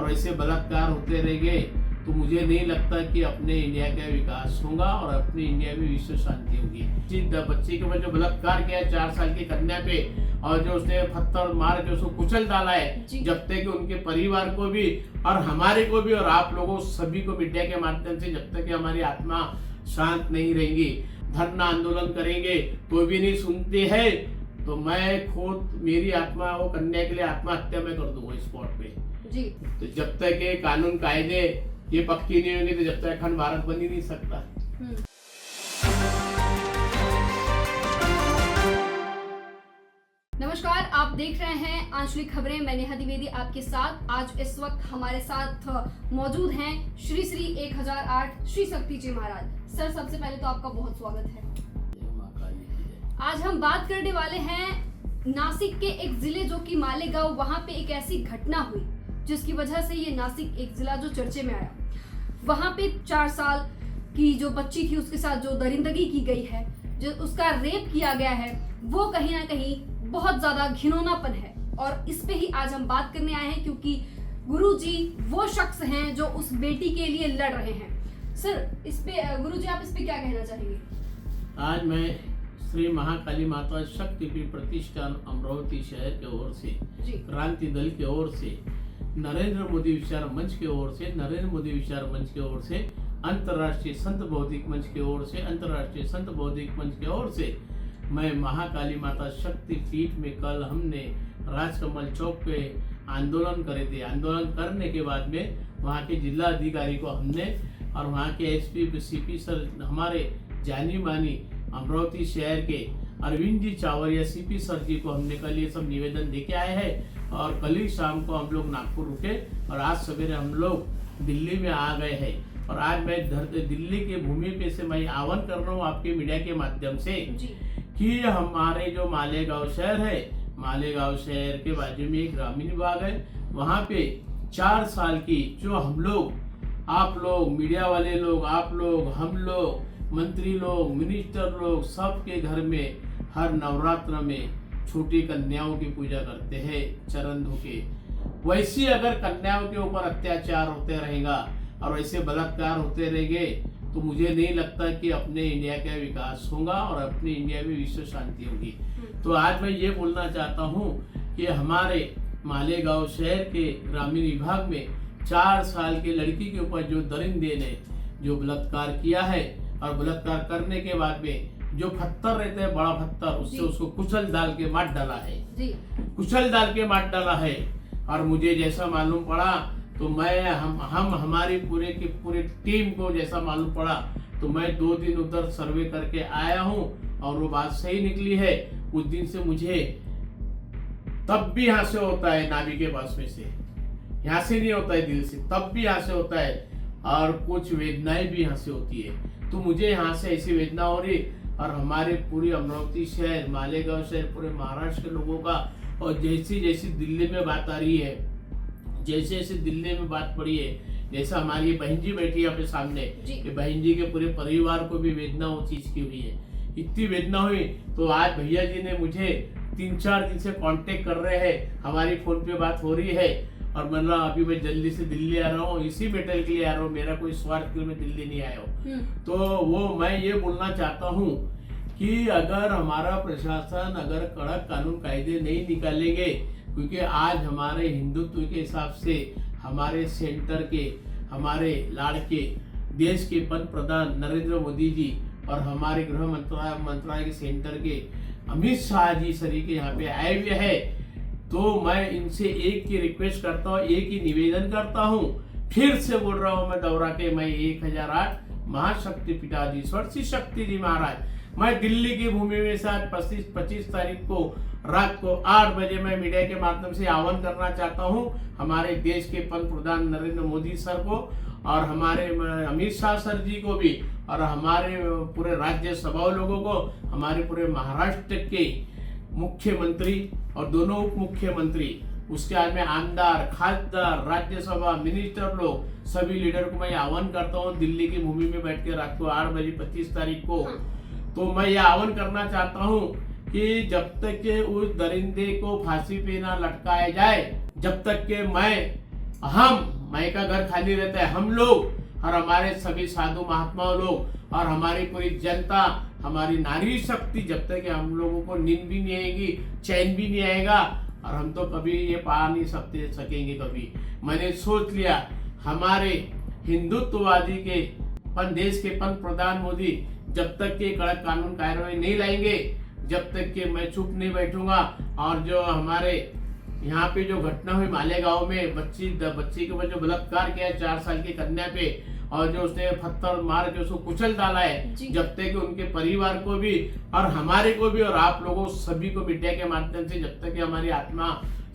और वैसे बलात्कार होते रहेंगे तो मुझे नहीं लगता कि अपने इंडिया का विकास होगा और अपने इंडिया में विश्व शांति होगी। जिस बच्चे के ऊपर जो बलात्कार किया है 4 साल की कन्या पे और जो उसने पत्थर मार के उसको कुचल डाला है, जब तक कि उनके परिवार को भी और हमारे को भी और आप लोगों सभी को मीडिया के माध्यम से जब तक कि हमारी आत्मा शांत नहीं रहेगी, धरना आंदोलन करेंगे तो भी नहीं सुनते हैं, तो मैं खुद मेरी आत्मा वो कन्या के लिए आत्महत्या में कर दूंगा स्पॉट पे जी। तो जब तक ये कानून कायदे ये पक्की नहीं होंगी तो जब तक अखंड भारत बन ही नहीं सकता। नमस्कार, आप देख रहे हैं आंचलिक खबरें। मैं नेहा द्विवेदी आपके साथ। आज इस वक्त हमारे साथ मौजूद हैं श्री श्री 1008 श्री शक्ति जी महाराज। सर, सबसे पहले तो आपका बहुत स्वागत है। आज हम बात करने वाले हैं नासिक के एक जिले जो कि मालेगांव, वहां पे एक ऐसी घटना हुई जिसकी वजह से ये नासिक एक जिला जो चर्चे में आया। वहां पे 4 साल की जो बच्ची थी उसके साथ जो दरिंदगी की गई है, जो उसका रेप किया गया है, वो कहीं ना कहीं बहुत ज्यादा घिनौनापन है। और इस पे ही आज हम बात करने आए हैं क्योंकि गुरुजी वो शख्स हैं जो उस बेटी के लिए लड़ रहे हैं। सर, इस पे गुरुजी आप इस पे क्या कहना चाहेंगे? आज मैं श्री महाकाली माता शक्तिपीठ प्रतिष्ठान अमरावती शहर के ओर से, क्रांति दल की ओर से, नरेंद्र मोदी विचार मंच की ओर से, नरेंद्र मोदी विचार मंच की ओर से, अंतर्राष्ट्रीय संत बौद्धिक मंच की ओर से, अंतर्राष्ट्रीय संत बौद्धिक मंच की ओर से मैं महाकाली माता शक्तिपीठ में कल हमने राजकमल चौक पे आंदोलन करे थे। आंदोलन करने के बाद में वहाँ के जिला अधिकारी को हमने और वहाँ के एसपी सीपी सर, हमारे जानी मानी अमरावती शहर के अरविंद जी चावरिया सीपी सर जी को हमने कल ये सब निवेदन देके आए हैं। और कल ही शाम को हम लोग नागपुर रुके और आज सवेरे हम लोग दिल्ली में आ गए हैं। और आज मैं दिल्ली के भूमि पे से मैं आह्वान कर रहा हूँ आपके मीडिया के माध्यम से कि हमारे जो मालेगांव शहर है, मालेगांव शहर के बाजू में एक ग्रामीण विभाग है, वहाँ पे 4 साल की जो हम लोग, आप लोग मीडिया वाले लोग, आप लोग, हम लोग, मंत्री लोग, मिनिस्टर लोग, सबके घर में हर नवरात्र में छोटी कन्याओं की पूजा करते हैं चरण धोके। वैसे अगर कन्याओं के ऊपर अत्याचार होते रहेगा और वैसे बलात्कार होते रहेंगे तो मुझे नहीं लगता कि अपने इंडिया का विकास होगा और अपने इंडिया में विश्व शांति होगी। तो आज मैं ये बोलना चाहता हूँ कि हमारे मालेगांव शहर के ग्रामीण विभाग में 4 साल की लड़की के ऊपर जो दरिंदे ने जो बलात्कार किया है और बलात्कार करने के बाद में जो पत्थर रहते हैं, बड़ा पत्थर, उससे उसको कुचल डाल के मार डाला है, कुचल डाल के मार डाला है। और मुझे जैसा मालूम पड़ा तो मैं हम हमारी पूरे की पूरी टीम को जैसा मालूम पड़ा तो मैं 2 दिन उधर सर्वे करके आया हूँ और वो बात सही निकली है। उस दिन से मुझे तब भी यहाँ से होता है, नाभि के पास में से, यहाँ से नहीं होता है दिल से, तब भी यहाँ से होता है और कुछ वेदनाएं भी यहाँ से होती है। तो मुझे यहाँ से ऐसी वेदना हो रही और हमारे पूरी अमरावती शहर, मालेगांव शहर, पूरे महाराष्ट्र के लोगों का, और जैसी जैसी दिल्ली में बात आ रही है, जैसे जैसे दिल्ली में बात पड़ी है, जैसा हमारी बहन जी बैठी है अपने सामने, कि बहन जी के पूरे परिवार को भी वेदना वो चीज की हुई है। इतनी वेदना हुई तो आज भैया जी ने मुझे 3-4 दिन से कांटेक्ट कर रहे हैं, हमारी फोन पे बात हो रही है और मैं अभी मैं जल्दी से दिल्ली आ रहा हूँ, इसी बैटल के लिए आ रहा हूँ, मेरा कोई स्वार्थ के लिए मैं दिल्ली नहीं आया हूँ। तो वो मैं ये बोलना चाहता हूँ कि अगर हमारा प्रशासन अगर कड़क कानून कायदे नहीं निकालेंगे, क्योंकि आज हमारे हिंदुत्व के हिसाब से हमारे सेंटर के, हमारे लाड़के देश के पंत प्रधान नरेंद्र मोदी जी और हमारे गृह मंत्रालय के सेंटर के अमित शाह जी सरी के यहाँ पे आए हुए हैं, तो मैं इनसे एक की रिक्वेस्ट करता हूँ, एक ही निवेदन करता हूँ, फिर से बोल रहा हूँ मैं दोहरा के, मैं 1008 महाशक्ति पीठाधीश्वर श्री शक्ति जी महाराज, मैं दिल्ली की भूमि में साथ 25 तारीख को रात को 8 बजे मैं मीडिया के माध्यम से आह्वान करना चाहता हूं हमारे देश के पंत प्रधान नरेंद्र मोदी सर को और हमारे अमित शाह सर जी को भी और हमारे पूरे राज्यसभा लोगों को, हमारे पूरे महाराष्ट्र के मुख्यमंत्री और दोनों उप मुख्यमंत्री, उसके बाद में आमदार, खासदार, राज्यसभा मिनिस्टर लोग, सभी लीडर को मैं आह्वान करता हूँ दिल्ली की भूमि में बैठ के रात को 8 बजे 25 तारीख को। तो मैं यह आह्वान करना चाहता हूँ कि जब तक के उस दरिंदे को फांसी पे ना लटकाया जाए, जब तक के मैं मैं का घर खाली रहता है, हम लोग और हमारे सभी साधु महात्मा लोग और हमारी पूरी जनता, हमारी नारी शक्ति, जब तक कि हम लोगों को नींद भी नहीं आएगी, चैन भी नहीं आएगा और हम तो कभी ये पा नहीं सकेंगे कभी। मैंने सोच लिया हमारे हिंदुत्ववादी के देश के पंत प्रधान मोदी जब तक के कड़क कानून कार्रवाई नहीं लाएंगे, जब तक कि मैं चुप नहीं बैठूंगा। और जो हमारे यहाँ पे जो घटना हुई मालेगांव में बच्ची के ऊपर जो बलात्कार किया 4 साल की कन्या पे और जो उसने पत्थर मार के उसको कुचल डाला है, जब तक कि उनके परिवार को भी और हमारे को भी और आप लोगों सभी को मीडिया के माध्यम से जब तक कि हमारी आत्मा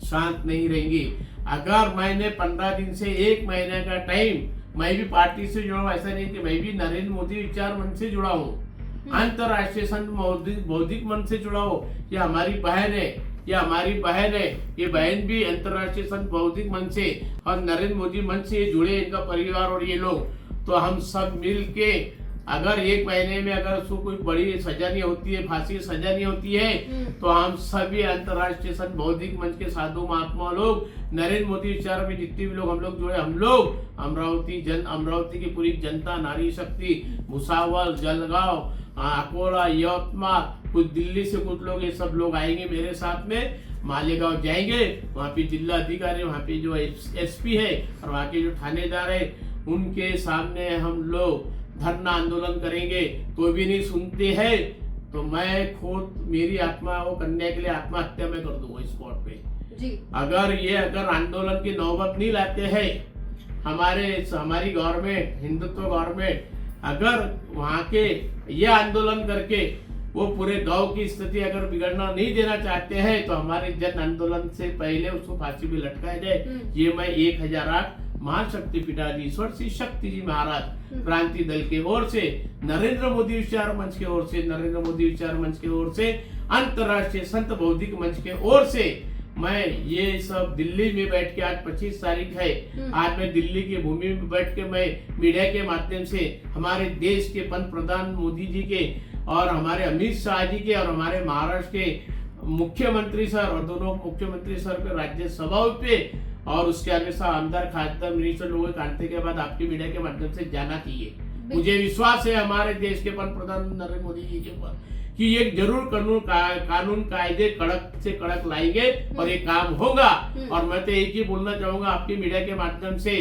शांत नहीं रहेगी। अगर मैंने 15 दिन से 1 महीने का टाइम मैं भी पार्टी से जुड़ा हूँ, ऐसा नहीं कि मैं भी नरेंद्र मोदी विचार मंच से जुड़ा हूँ, अंतरराष्ट्रीय संत बौद्धिक मंच से जुड़ा हूँ। ये हमारी बहन है, ये बहन भी अंतरराष्ट्रीय संत बौद्धिक मंच से और नरेंद्र मोदी मंच से जुड़े, इनका परिवार और ये लोग, तो हम सब मिल के अगर 1 महीने में अगर उसको कोई बड़ी सजा नहीं होती है, फांसी की सजा नहीं होती है, तो हम सभी अंतरराष्ट्रीय संत बौद्धिक मंच के साधु महात्मा लोग, नरेंद्र मोदी विचार में जितने भी लोग हम लोग जुड़े, हम लोग अमरावती की पूरी जनता, नारी शक्ति, भुसावल, जलगांव, अकोला, यवतमाल, कुछ दिल्ली से कुछ लोग, ये सब लोग आएंगे मेरे साथ में। मालेगांव जाएंगे, वहाँ पे जिला अधिकारी, वहाँ पे जो एसपी है और वहाँ के जो थानेदार है, उनके सामने हम लोग धरना आंदोलन करेंगे। तो भी नहीं सुनते हैं तो मैं खुद मेरी आत्मा वो कन्या के लिए आत्महत्या में कर दूंगा स्पॉट पे जी। अगर आंदोलन की नौबत नहीं लाते हैं हमारी गवर्नमेंट, हिंदुत्व गवर्नमेंट, अगर वहाँ के ये आंदोलन करके वो पूरे गांव की स्थिति अगर बिगड़ना नहीं देना चाहते हैं, तो हमारे जन आंदोलन से पहले उसको फांसी भी लटकाया जाए। ये मैं 1008 महाशक्ति पीठाधीश्वर श्री शक्ति जी महाराज क्रांति दल की ओर से, नरेंद्र मोदी विचार मंच की ओर से, नरेंद्र मोदी विचार मंच की ओर से, अंतरराष्ट्रीय संत बौद्धिक मंच के ओर से मैं ये सब दिल्ली में बैठ के, आज 25 तारीख है, आज मैं दिल्ली की भूमि में बैठ के मैं मीडिया के माध्यम से हमारे देश के पंत प्रधान मोदी जी के और हमारे अमित शाह जी के और हमारे महाराष्ट्र के मुख्यमंत्री सर और दोनों मुख्यमंत्री सर के राज्यसभा पे और उसके अनुसार आमदार, खासदार, मिनिस्टर लोगों के कांटे के बाद आपके मीडिया के माध्यम से जाना चाहिए। मुझे विश्वास है हमारे देश के पंत प्रधान नरेंद्र मोदी जी के ऊपर कि ये जरूर कानून कायदे कड़क से कड़क लाएंगे और ये काम होगा। और मैं तो एक ही बोलना चाहूंगा आपके मीडिया के माध्यम से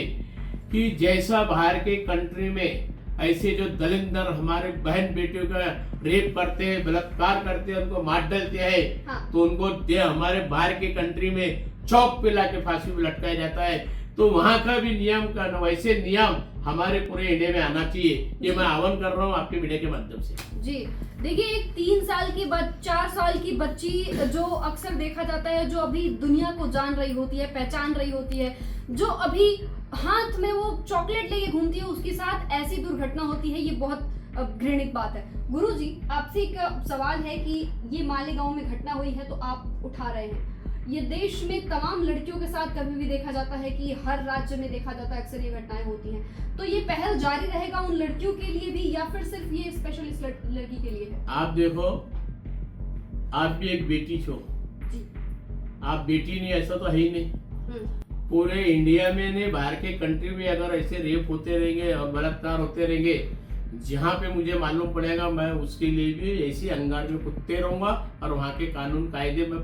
कि जैसा बाहर के कंट्री में ऐसे जो दलिंदर हमारे बहन बेटियों का रेप करते हैं, बलात्कार करते हैं, उनको मार डालते हैं, तो उनको हमारे बाहर के कंट्री में चौक पे लाके फांसी में लटकाया जाता है। तो वहाँ का भी नियम का वैसे नियम हमारे पूरे इंडिया में आना चाहिए। ये मैं आह्वान कर रहा हूँ आपके मीडिया के माध्यम से जी। देखिए, एक 3 साल की 4 साल की बच्ची जो अक्सर देखा जाता है, जो अभी दुनिया को जान रही होती है, पहचान रही होती है, जो अभी हाथ में वो चॉकलेट लेके घूमती है, उसके साथ ऐसी दुर्घटना होती है, ये बहुत घृणित बात है। गुरुजी, आपसे एक सवाल है कि ये मालेगांव में घटना हुई है तो आप उठा रहे हैं, ये देश में तमाम लड़कियों के साथ कभी भी देखा जाता है कि हर राज्य में देखा जाता है, अक्सर ये घटनाएं होती हैं, तो ये पहल जारी रहेगा उन लड़कियों के लिए भी या फिर सिर्फ ये स्पेशल इस लड़की के लिए है? आप देखो, आप भी एक बेटी छो जी। आप बेटी नहीं, ऐसा तो है ही नहीं। पूरे इंडिया में नहीं, बाहर के कंट्री में अगर ऐसे रेप होते रहेंगे और बलात्कार होते रहेंगे, जहाँ पे मुझे मालूम पड़ेगा मैं उसके लिए भी ऐसी अंगार में कुत्ते रहूंगा और वहाँ के कानून कायदे में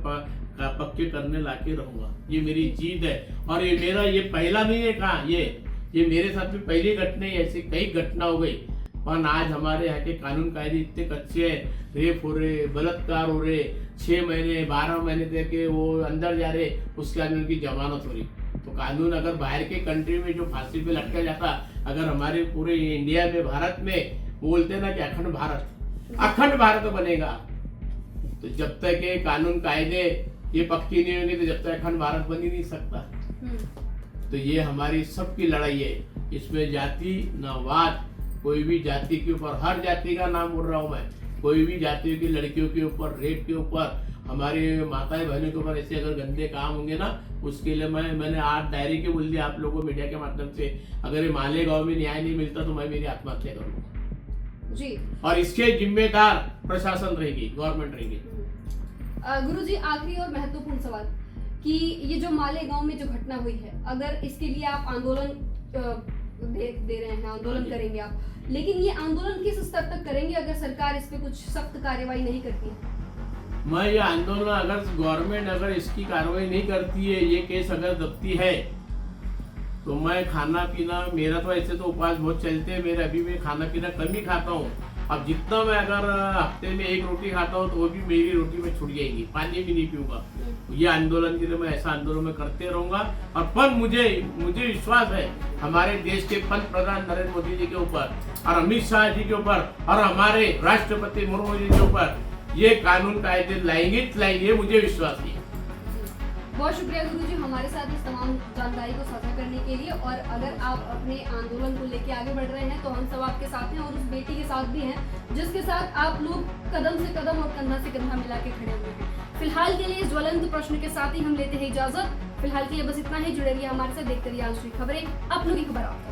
पक्के करने लाके रहूंगा। ये मेरी जीत है और ये मेरा ये पहला नहीं है कहा, ये मेरे साथ में पहली घटना है, ऐसी कई घटना हो गई। पर आज हमारे यहाँ के कानून कायदे इतने कच्चे हैं, रेप हो रहे, बलात्कार हो रहे, 6 महीने 12 महीने तक के वो अंदर जा रहे, उसके बाद उनकी जमानत हो रही। तो कानून अगर बाहर के कंट्री में जो फांसी पे लटका जाता, अगर हमारे पूरे इंडिया में, भारत में बोलते ना कि अखंड भारत बनेगा, तो जब तक ये कानून कायदे ये पक्की नहीं होंगे तो जब तक अखंड भारत बन ही नहीं सकता। तो ये हमारी सबकी लड़ाई है, इसमें जाति न वाद, कोई भी जाति के ऊपर, हर जाति का नाम बोल रहा हूँ मैं, कोई भी जातियों की लड़कियों के ऊपर, रेप के ऊपर, हमारी माताएं बहनों के ऊपर ऐसे अगर गंदे काम होंगे ना, उसके लिए मैंने आज डायरी के बोल दिया आप लोगों मीडिया के माध्यम से, अगर ये मालेगांव में न्याय नहीं मिलता तो मैं मेरी आत्महत्या करूंगा जी। और इसके जिम्मेदार प्रशासन रहेगी, गवर्नमेंट रहेगी। गुरुजी, आखिरी और महत्वपूर्ण सवाल कि ये जो मालेगांव में जो घटना हुई है, अगर इसके लिए आप आंदोलन दे रहे हैं, आंदोलन करेंगे आप, लेकिन ये आंदोलन किस स्तर तक करेंगे अगर सरकार इस पे कुछ सख्त कार्रवाई नहीं करती है? मैं ये आंदोलन अगर गवर्नमेंट अगर इसकी कार्रवाई नहीं करती है, ये केस अगर दबती है, तो मैं खाना पीना, मेरा तो ऐसे तो उपवास बहुत चलते हैं मेरे, अभी मैं खाना पीना कम ही खाता हूँ। अब जितना मैं अगर हफ्ते में 1 रोटी खाता हूँ तो वो भी मेरी रोटी में छूट जाएगी, पानी भी नहीं पीऊंगा। ये आंदोलन के लिए मैं ऐसा आंदोलन में करते रहूंगा। और पर मुझे विश्वास है हमारे देश के पंत प्रधान नरेंद्र मोदी जी के ऊपर और अमित शाह जी के ऊपर और हमारे राष्ट्रपति मुर्मू जी के ऊपर ये कानून कायदे लाएंगे, मुझे विश्वास है। बहुत शुक्रिया गुरुजी हमारे साथ इस तमाम जानकारी को साझा करने के लिए। और अगर आप अपने आंदोलन को लेके आगे बढ़ रहे हैं तो हम सब आपके साथ हैं और उस बेटी के साथ भी हैं जिसके साथ आप लोग कदम से कदम और कंधा से कंधा मिला के खड़े हुए हैं। फिलहाल के लिए इस ज्वलंत प्रश्न के साथ ही हम लेते हैं इजाजत। फिलहाल के लिए बस इतना ही। जुड़े रहिए हमारे साथ, देखते रहिए आज की खबरें, अपनों की खबर आपको।